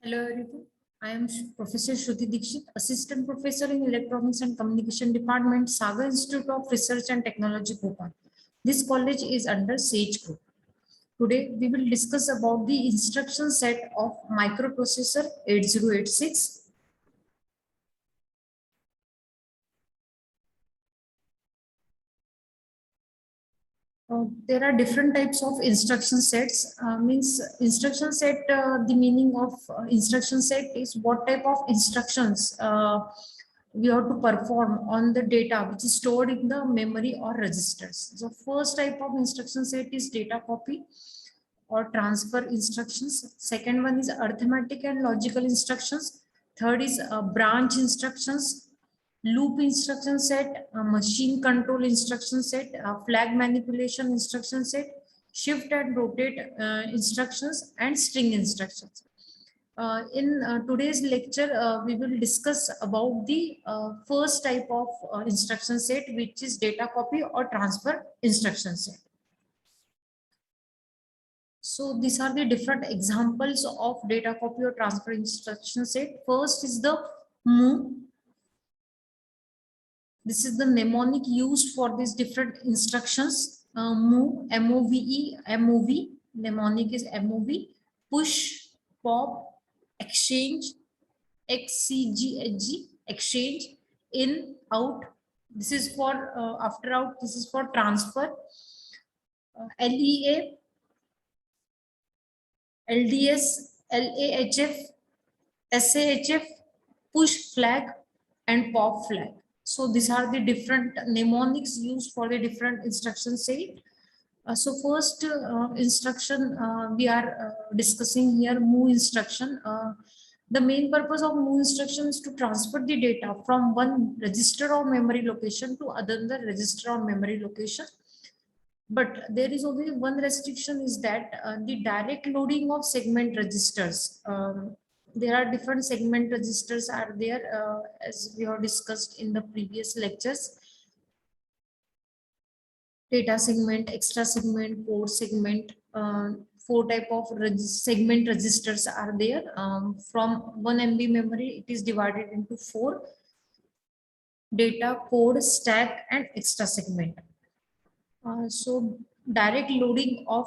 Hello everyone. I am Professor Shruti Dikshit, Assistant Professor in Electronics and Communication Department, Saga Institute of Research and Technology, Bhopal. This college is under SAGE Group. Today we will discuss about the instruction set of microprocessor 8086. There are different types of instruction sets. Means instruction set, the meaning of instruction set is what type of instructions we have to perform on the data which is stored in the memory or registers. So first type of instruction set is data copy or transfer instructions. Second one is arithmetic and logical instructions. Third is branch instructions, loop instruction set, machine control instruction set, flag manipulation instruction set, shift and rotate instructions, and string instructions. In today's lecture, we will discuss about the first type of instruction set, which is data copy or transfer instruction set. So these are the different examples of data copy or transfer instruction set. First is the move. This is the mnemonic used for these different instructions. Move, M-O-V-E, M-O-V. Mnemonic is M-O-V. Push, pop, exchange, X-C-G-H-G, exchange, in, out. This is for after out. This is for transfer. LEA, LDS, LAHF, SAHF, push flag, and pop flag. So these are the different mnemonics used for the different instruction set. So first instruction we are discussing here, move instruction. The main purpose of move instruction is to transfer the data from one register or memory location to another register or memory location. But there is only one restriction, is that the direct loading of segment registers. There are different segment registers are there, as we have discussed in the previous lectures. Data segment, extra segment, code segment, four type of segment registers are there. From 1 MB memory, it is divided into 4: data, code, stack, and extra segment. So direct loading of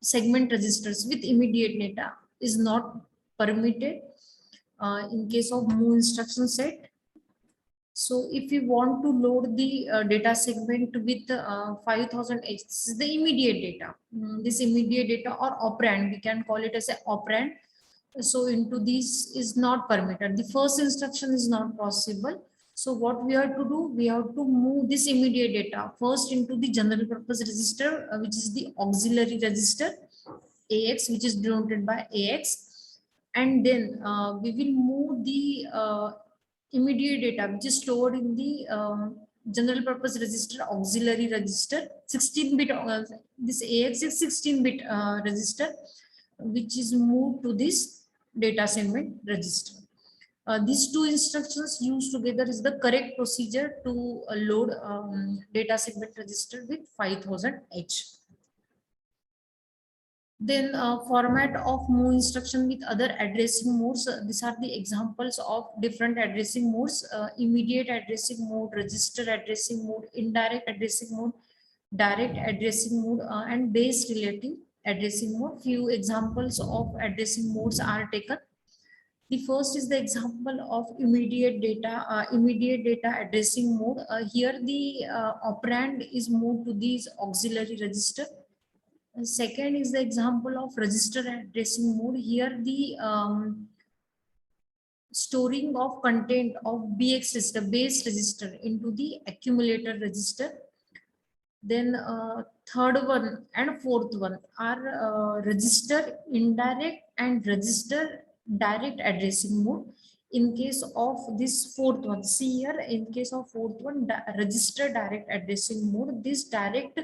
segment registers with immediate data is not permitted in case of move instruction set. So if you want to load the data segment with 5000 H, this is the immediate data. This immediate data or operand, we can call it as an operand. So into this is not permitted. The first instruction is not possible. So what we have to do, we have to move this immediate data first into the general purpose register, which is the auxiliary register, AX, which is denoted by AX. And then we will move the immediate data which is stored in the general purpose register, auxiliary register, 16-bit. This AX is 16-bit register, which is moved to this data segment register. These two instructions used together is the correct procedure to load data segment register with 5000 H. Then format of move instruction with other addressing modes. These are the examples of different addressing modes: immediate addressing mode, register addressing mode, indirect addressing mode, direct addressing mode, and base relative addressing mode. Few examples of addressing modes are taken. The first is the example of immediate data addressing mode. Here the operand is moved to these auxiliary register. Second is the example of register addressing mode. Here the storing of content of BX register, base register, into the accumulator register. Then third one and fourth one are register indirect and register direct addressing mode. In case of this fourth one, see here, in case of fourth one, register direct addressing mode, this direct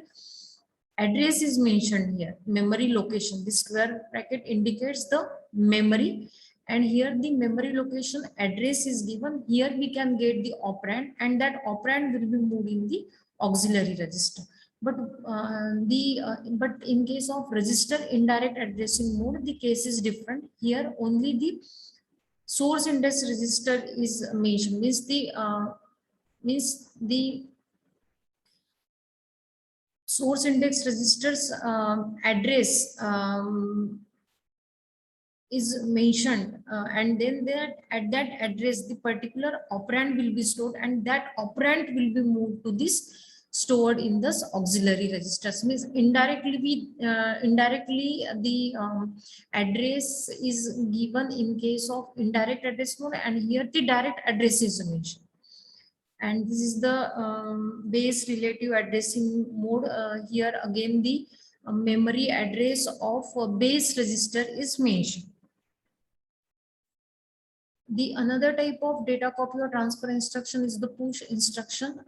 address is mentioned here, memory location. This square bracket indicates the memory, and here the memory location address is given. Here we can get the operand, and that operand will be moved in the auxiliary register. But but in case of register indirect addressing mode, the case is different. Here only the source index register is mentioned. Means the source index registers address is mentioned, and then that at that address the particular operand will be stored, and that operand will be moved to this stored in this auxiliary registers. Means indirectly the address is given in case of indirect address mode, and here the direct address is mentioned. And this is the base relative addressing mode. Here again the memory address of base register is mentioned. The another type of data copy or transfer instruction is the push instruction.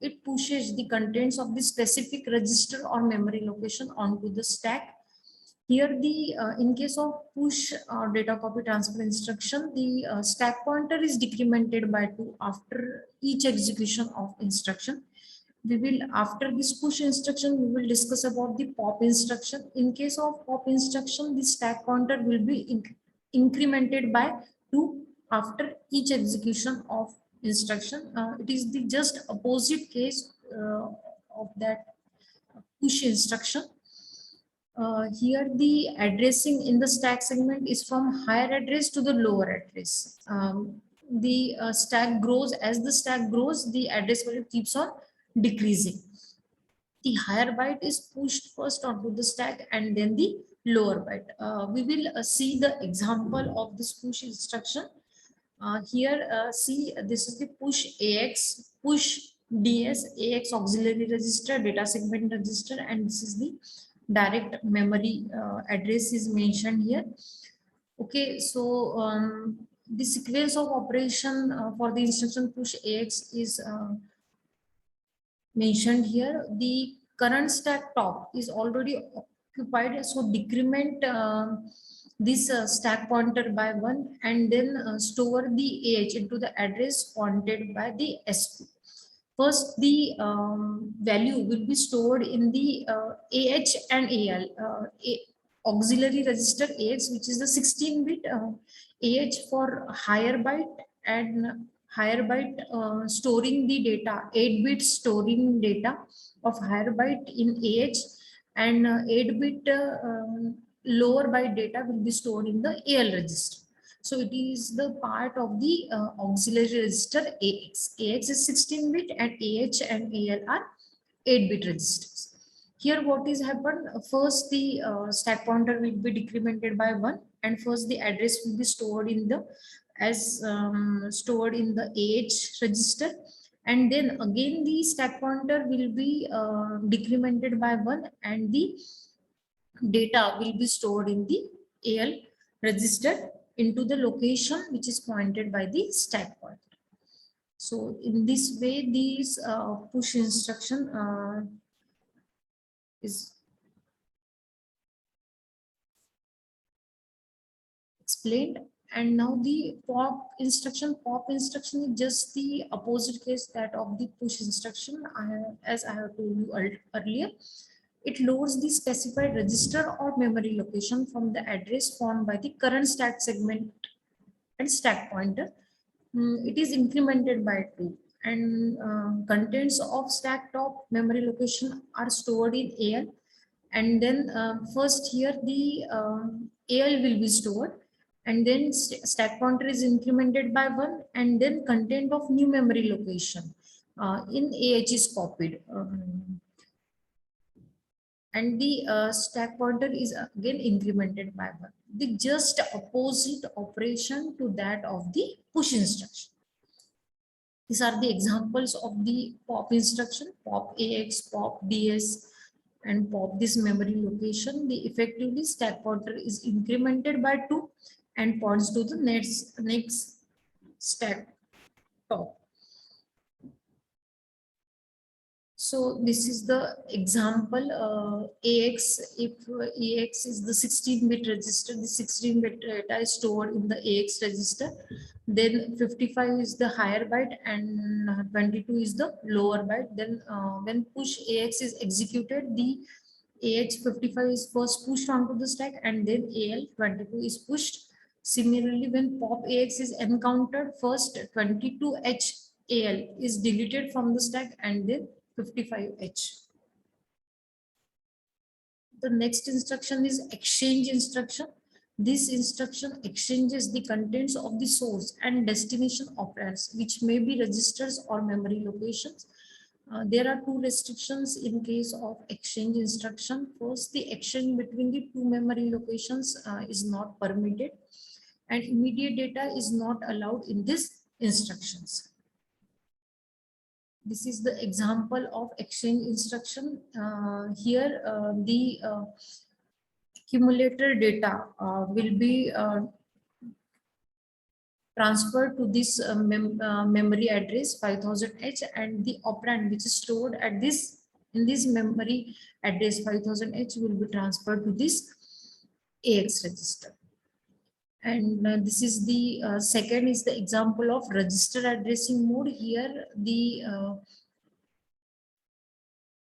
It pushes the contents of the specific register or memory location onto the stack. Here the in case of push or data copy transfer instruction, the stack pointer is decremented by 2 after each execution of instruction. We will, after this push instruction, we will discuss about the pop instruction. In case of pop instruction, the stack pointer will be incremented by 2 after each execution of instruction. It is the just opposite case of that push instruction. Here the addressing in the stack segment is from higher address to the lower address. The stack grows, as the stack grows, the address value keeps on decreasing. The higher byte is pushed first onto the stack and then the lower byte. We will see the example of this push instruction. Here, see, this is the push AX, push DS, AX auxiliary register, data segment register, and this is the direct memory address is mentioned here. Okay, so the sequence of operation for the instruction push AX is mentioned here. The current stack top is already occupied, so decrement this stack pointer by 1 and then store the AH into the address pointed by the SP. First, the value will be stored in the AH and AL. Auxiliary register AX, which is the 16-bit, AH for higher byte, and higher byte storing the data, 8-bit storing data of higher byte in AH, and 8-bit lower byte data will be stored in the AL register. So it is the part of the auxiliary register AX. AX is 16-bit and AH and AL are 8-bit registers. Here what is happened, first the stack pointer will be decremented by 1, and first the address will be stored in the stored in the AH register, and then again the stack pointer will be decremented by 1 and the data will be stored in the AL register into the location which is pointed by the stack pointer. So in this way, these push instruction is explained. And now the pop instruction is just the opposite case that of the push instruction. As I have told you earlier, it loads the specified register or memory location from the address found by the current stack segment and stack pointer. It is incremented by 2, and contents of stack top memory location are stored in AL, and then first here the AL will be stored, and then stack pointer is incremented by 1, and then content of new memory location in AH is copied. And the stack pointer is again incremented by 1. The just opposite operation to that of the push instruction. These are the examples of the pop instruction: pop AX, pop DS, and pop this memory location. The effectively stack pointer is incremented by 2 and points to the next stack top. So this is the example AX. If AX is the 16-bit register, the 16-bit data is stored in the AX register. Then 55 is the higher byte and 22 is the lower byte. Then when push AX is executed, the AH55 is first pushed onto the stack and then AL22 is pushed. Similarly, when pop AX is encountered, first 22H AL is deleted from the stack and then 55H. The next instruction is exchange instruction. This instruction exchanges the contents of the source and destination operands, which may be registers or memory locations. There are two restrictions in case of exchange instruction. First, the exchange between the two memory locations is not permitted, and immediate data is not allowed in these instructions. This is the example of exchange instruction. Here, the accumulator data will be transferred to this memory address 5000H, and the operand which is stored at this in this memory address 5000H will be transferred to this AX register. And this is the second is the example of register addressing mode. Here the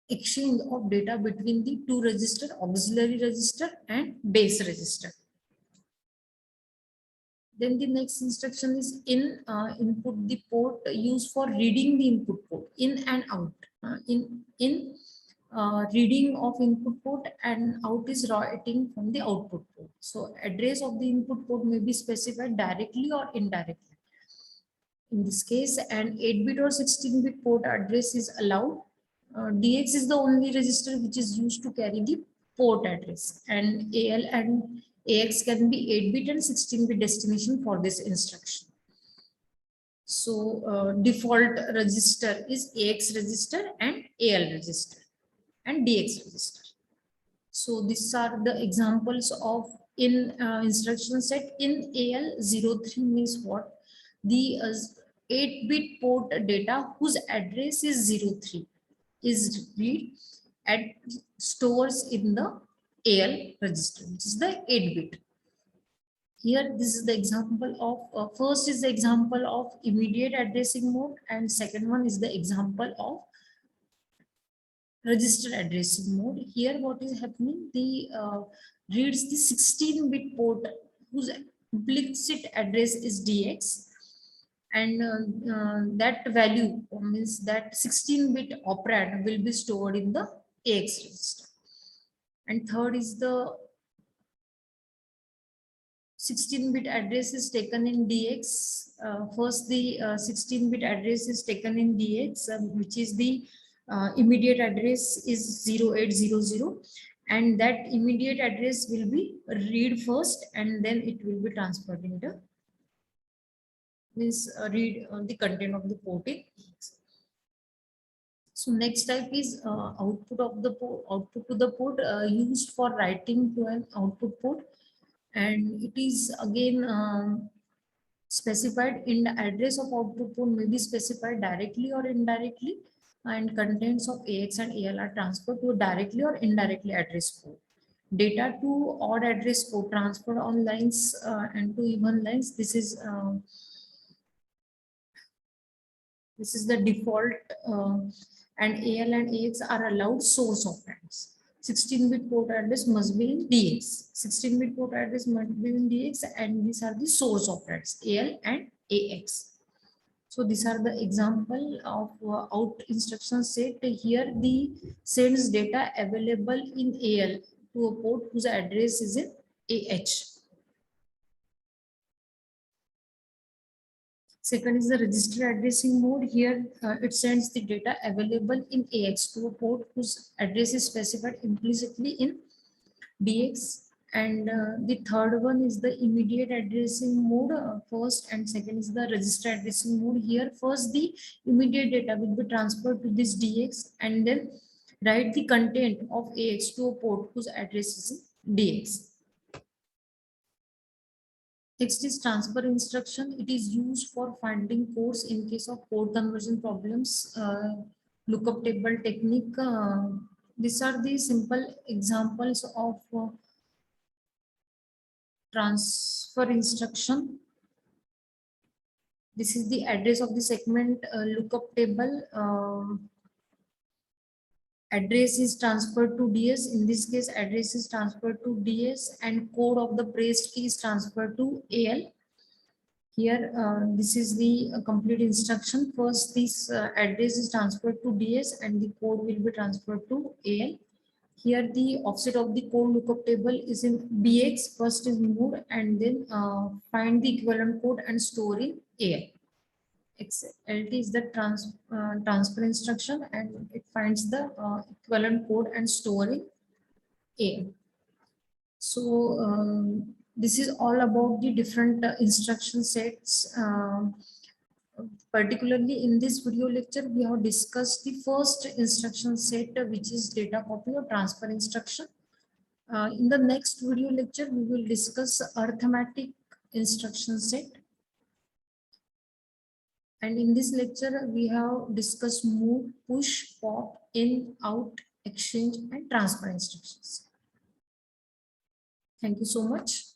exchange of data between the two register, auxiliary register and base register. Then the next instruction is input the port used for reading the input port in and out. Reading of input port and out is writing from the output port. So address of the input port may be specified directly or indirectly. In this case, an 8-bit or 16-bit port address is allowed. DX is the only register which is used to carry the port address, and AL and AX can be 8-bit and 16-bit destination for this instruction. So default register is AX register and AL register and DX register. So these are the examples of in instruction set. In AL03 means what? The 8-bit port data whose address is 03 is read and stores in the AL register, which is the 8-bit. Here, this is the example of, first is the example of immediate addressing mode, and second one is the example of register addressing mode. Here, what is happening? The reads the 16-bit port whose implicit address is DX, and that value means that 16-bit operand will be stored in the AX register. And third is the 16-bit address is taken in DX. First, the 16-bit address is taken in DX, which is the immediate address is 0800, and that immediate address will be read first and then it will be transferred into means read the content of the port in. So next type is output of the port, output to the port used for writing to an output port, and it is again specified in the address of output port may be specified directly or indirectly, and contents of AX and AL are transferred to a directly or indirectly address port. Data to odd address port transferred on lines and to even lines. This is the default, and AL and AX are allowed source operands. 16-bit port address must be in DX. 16-bit port address must be in DX, and these are the source operands AL and AX. So these are the example of out instruction set. Here the sends data available in AL to a port whose address is in AH. Second is the register addressing mode. Here it sends the data available in AX to a port whose address is specified implicitly in DX. And the third one is the immediate addressing mode. First and second is the register addressing mode. Here first the immediate data will be transferred to this DX and then write the content of AX to a port whose address is in DX. Next is transfer instruction. It is used for finding ports in case of port conversion problems. lookup table technique. These are the simple examples of transfer instruction. This is the address of the segment lookup table. Address is transferred to DS. In this case, address is transferred to DS and code of the pressed key is transferred to AL. Here, this is the complete instruction. First, this address is transferred to DS and the code will be transferred to AL. Here, the offset of the code lookup table is in BX. First is moved and then find the equivalent code and store in AL. XLT is the transfer instruction and it finds the equivalent code and store in AL. So this is all about the different instruction sets. Particularly in this video lecture, we have discussed the first instruction set, which is data copy or transfer instruction. In the next video lecture, we will discuss arithmetic instruction set. And in this lecture, we have discussed move, push, pop, in, out, exchange, and transfer instructions. Thank you so much.